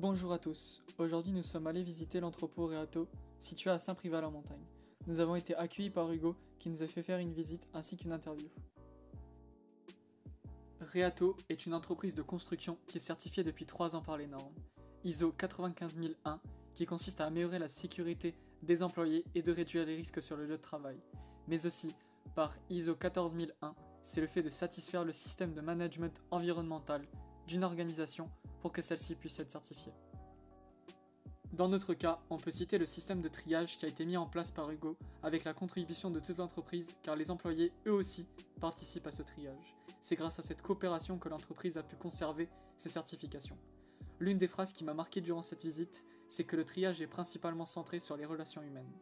Bonjour à tous, aujourd'hui nous sommes allés visiter l'entrepôt Reato, situé à Saint-Privat-la-Montagne. Nous avons été accueillis par Hugo, qui nous a fait faire une visite ainsi qu'une interview. Reato est une entreprise de construction qui est certifiée depuis 3 ans par les normes ISO 95001, qui consiste à améliorer la sécurité des employés et de réduire les risques sur le lieu de travail, mais aussi par ISO 14001, c'est le fait de satisfaire le système de management environnemental d'une organisation pour que celle-ci puisse être certifiée. Dans notre cas, on peut citer le système de triage qui a été mis en place par Hugo avec la contribution de toute l'entreprise car les employés, eux aussi, participent à ce triage. C'est grâce à cette coopération que l'entreprise a pu conserver ses certifications. L'une des phrases qui m'a marqué durant cette visite, c'est que le triage est principalement centré sur les relations humaines.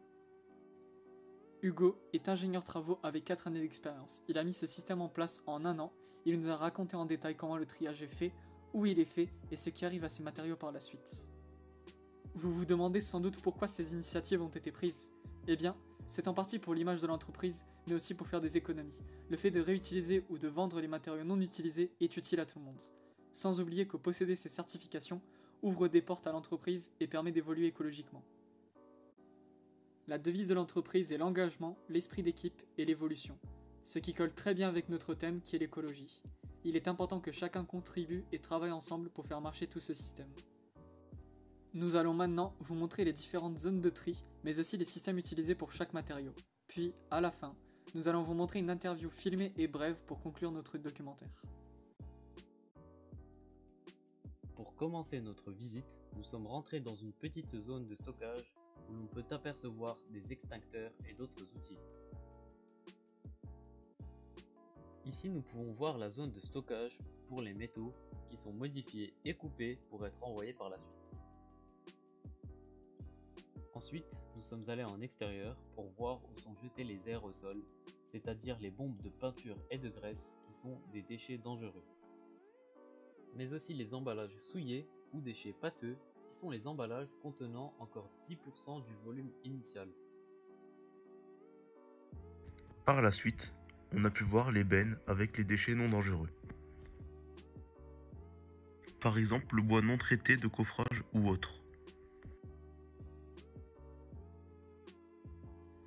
Hugo est ingénieur travaux avec 4 années d'expérience. Il a mis ce système en place en 1 an. Il nous a raconté en détail comment le triage est fait, où il est fait et ce qui arrive à ces matériaux par la suite. Vous vous demandez sans doute pourquoi ces initiatives ont été prises. Eh bien, c'est en partie pour l'image de l'entreprise, mais aussi pour faire des économies. Le fait de réutiliser ou de vendre les matériaux non utilisés est utile à tout le monde. Sans oublier que posséder ces certifications ouvre des portes à l'entreprise et permet d'évoluer écologiquement. La devise de l'entreprise est l'engagement, l'esprit d'équipe et l'évolution, ce qui colle très bien avec notre thème qui est l'écologie. Il est important que chacun contribue et travaille ensemble pour faire marcher tout ce système. Nous allons maintenant vous montrer les différentes zones de tri, mais aussi les systèmes utilisés pour chaque matériau. Puis, à la fin, nous allons vous montrer une interview filmée et brève pour conclure notre documentaire. Pour commencer notre visite, nous sommes rentrés dans une petite zone de stockage où l'on peut apercevoir des extincteurs et d'autres outils. Ici, nous pouvons voir la zone de stockage pour les métaux qui sont modifiés et coupés pour être envoyés par la suite. Ensuite, nous sommes allés en extérieur pour voir où sont jetés les aérosols, c'est-à-dire les bombes de peinture et de graisse qui sont des déchets dangereux. Mais aussi les emballages souillés ou déchets pâteux qui sont les emballages contenant encore 10% du volume initial. Par la suite, on a pu voir les bennes avec les déchets non dangereux. Par exemple le bois non traité de coffrage ou autre.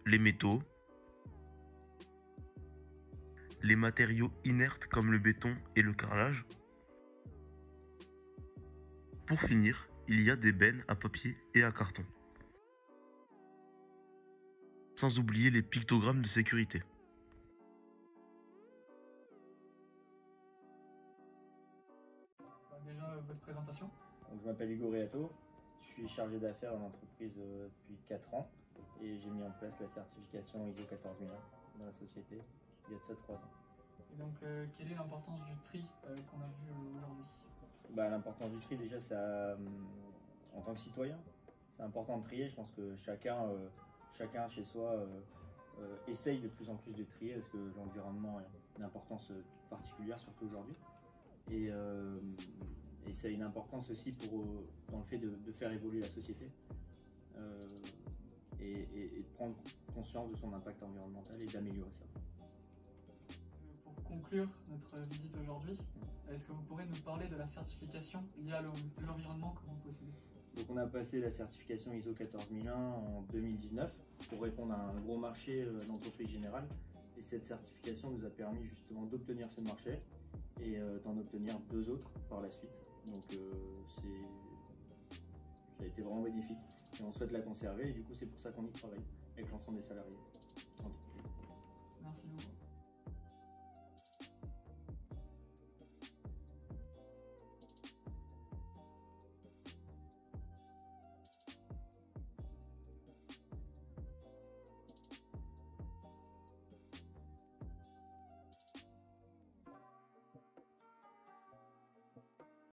Les métaux. Les matériaux inertes comme le béton et le carrelage. Pour finir, il y a des bennes à papier et à carton. Sans oublier les pictogrammes de sécurité. Déjà, votre présentation. Donc, je m'appelle Hugo Reato, je suis chargé d'affaires dans l'entreprise depuis 4 ans et j'ai mis en place la certification ISO 14001 dans la société il y a de ça 3 ans. Et donc, quelle est l'importance du tri qu'on a vu aujourd'hui? L'importance du tri, déjà, ça, en tant que citoyen, c'est important de trier. Je pense que chacun chez soi essaye de plus en plus de trier parce que l'environnement a une importance particulière, surtout aujourd'hui. Et ça a une importance aussi dans le fait de faire évoluer la société et de prendre conscience de son impact environnemental et d'améliorer ça. Pour conclure notre visite aujourd'hui, est-ce que vous pourrez nous parler de la certification liée à l'environnement que vous possédez? Donc on a passé la certification ISO 14001 en 2019 pour répondre à un gros marché d'entreprise générale. Et cette certification nous a permis justement d'obtenir ce marché et d'en obtenir 2 autres par la suite. Donc ça a été vraiment bénéfique et on souhaite la conserver et du coup c'est pour ça qu'on y travaille avec l'ensemble des salariés. Merci beaucoup.